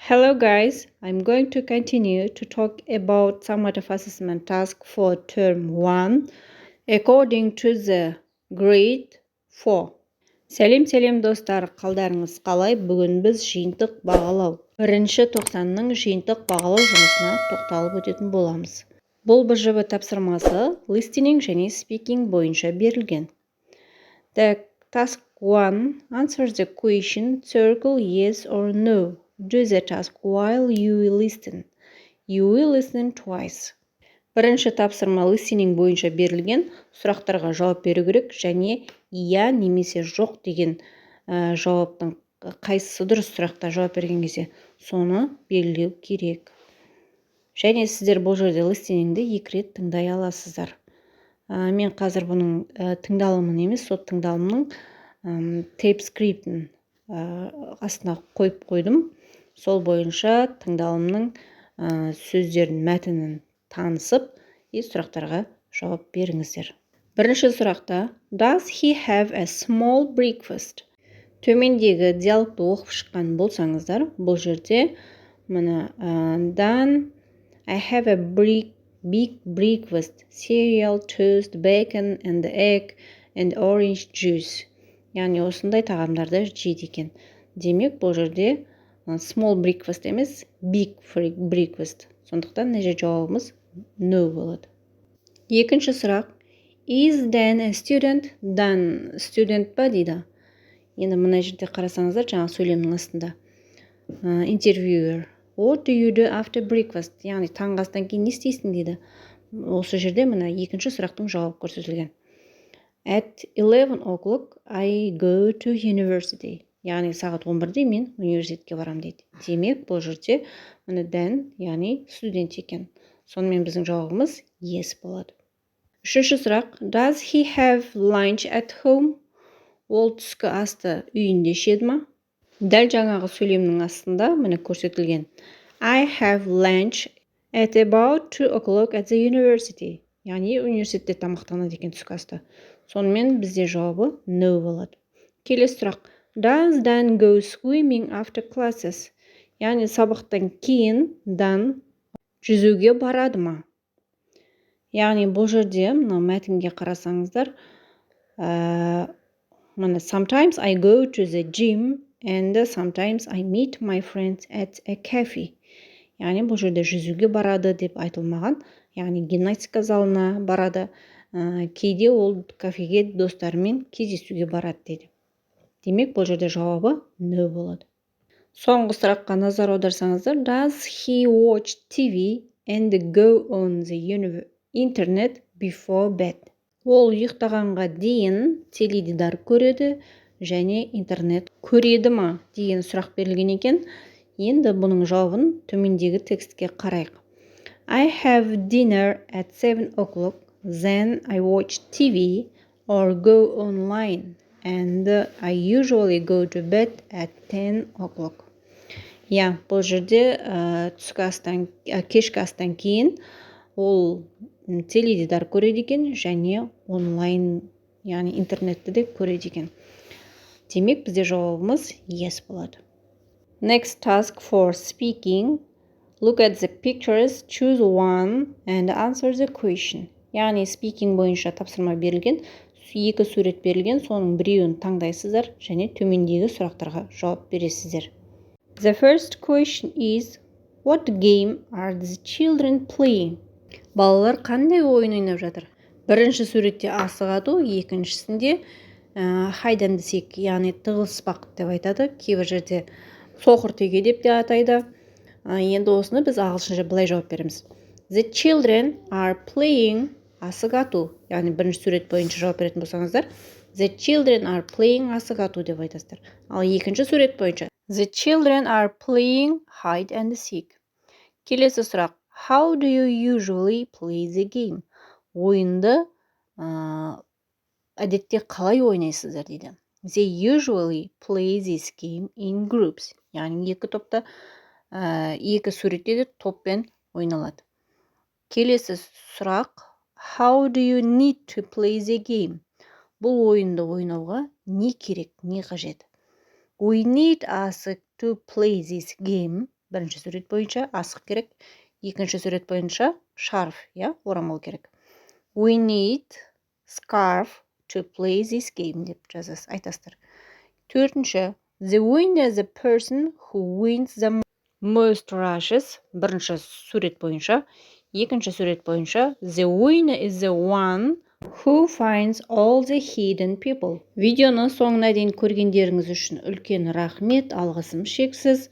Hello guys, I'm going to continue to talk about summative assessment task for term 1 according to the grade 4. Сәлем достар, қалдарыңыз қалай? Бүгін біз жиынтық бағалау. Бірінші тоқсанның жиынтық бағалау жұмысына тоқталып өтетін боламыз. Бұл БЖБ тапсырмасы listening және speaking бойынша берілген. The task 1 answers the question, circle yes or no. Do the task while you will listen. You will listen twice. Бірінші тапсырма listening бойынша берілген, сұрақтарға жауап беру керек және иә немесе жоқ деген жауаптың қайсысы дұрыс сұрақта жауап берген кезде соны белгілеу керек. Және сіздер бұл жерде listeningді 2 рет тыңдай аласыздар. Мен қазір бұның тыңдалымын емес, сот тыңдалымның tape скриптін астына қойдым. Сол бойынша тыңдалымның сөздерін, мәтінін танысып, сұрақтарға жауап беріңіздер. Бірінші сұрақта Does he have a small breakfast? Төмендегі диалогты оқып шыққан болсаңыздар, бұл жерде мына Then I have a big breakfast, cereal, toast, bacon and egg and orange juice. Яғни осындай тағамдарды жейді екен. Демек, бұл жерде small breakfast емес, big breakfast. Сондықтан нәже жауабымыз no болады. Екінші сұрақ. Is Dan a student? Dan student па дейді. Енді мына жерде қарасаңыздар, жаңа сөйлемнің астында. Interviewer. What do you do after breakfast? Яғни таңғы астан кейін не істейсің дейді. Осы жерде мына екінші сұрақтың жауабы көрсетілген. At 11 o'clock I go to university. Яғни сағат 11-де мен университетке барам дейді. Демек, бұл жерде мына Dan, яғни студент екен. Сонымен біздің жауабымыз yes болады. Үшінші сұрақ. Does he have lunch at home? Ол түскі асты үйінде ішеді ма? Дәл жаңағы сөйлемнің астында міне көрсетілген. I have lunch at about 2 o'clock at the university. Яғни университетте тамақтанады екен түскі асты. Сонымен бізде жауабы no болады. Келесі сұрақ. Does Dan go swimming after classes? Яғни сабақтан кейін Dan жүзуге барады ма? Яғни бұл жерде мына мәтінге қарасаңыздар, sometimes I go to the gym and sometimes I meet my friends at a cafe. Яғни бұл жерде жүзуге барады деп айтылмаған. Яғни гимнастика залына барады. Кейде ол кафеге достарымен кездесуге барады дейді. Демек, бұл жерде жауабы no болады. Соңғы сұраққа назар аударсаңыздар, Does he watch TV and go on the internet before bed? Ол ұйықтағанға дейін теледидар көреді және интернет көреді ма деген сұрақ берілген екен. Енді бұның жауабын төмендегі текстке қарайық. I have dinner at 7 o'clock, then I watch TV or go online, and I usually go to bed at 10 o'clock. Бұл жерде кешкі астан кейін ол теледидар көреді екен және онлайн, яғни интернетті де көреді екен. Демек, бізде жауабымыз yes болады. Next task for speaking. Look at the pictures, choose one and answer the question. Яғни speaking бойынша тапсырма берілген, 2 сурет берілген, соның біреуін таңдайсыздар және төмендегі сұрақтарға жауап бересіздер. The first question is, what game are the children playing? Балалар қандай ойын ойнап жатыр? Бірінші суретте асық ату, екіншісінде hide and seek, яғни тығылыспақ деп айтады. Кейбір жерде соқыр теге деп те атайды. Енді осыны біз ағылшынша былай жауап береміз. The children are playing асық ату. Яғни бірінші сурет бойынша жауап беретін болсаңыздар, The children are playing асық ату деп айтасыздар. Ал екінші сурет бойынша The children are playing hide and seek. Келесі сұрақ. How do you usually play the game? Ойынды әдетте қалай ойнайсыздар дейді. They usually play this game in groups. Яғни екі топта, екі суретте де топпен ойналады. Келесі сұрақ. How do you need to play the game? Бұл ойынды ойнауға не керек, не қажет? We need us to play this game Бірінші сурет бойынша асық керек. Екінші сурет бойынша шарф, орамал керек. We need scarf to play this game деп жазасыз, айтасыздар. Төртінші, the winner is the person who wins the most rushes. Бірінші сурет бойынша. Екінші сурет бойынша the winner is the one who finds all the hidden people. Видеоны соңына дейін көргендеріңіз үшін үлкен рахмет, алғысым шексіз.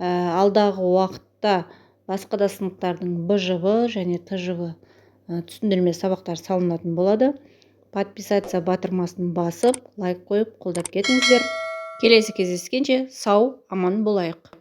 Алдағы уақытта басқа да сыныптардың БЖВ және ТЖВ түсіндірме сабақтар салынатын болады. Подписаться батырмасын басып, лайк қойып, қолдап кетіңіздер. Келесі кездескенше сау, аман болайық.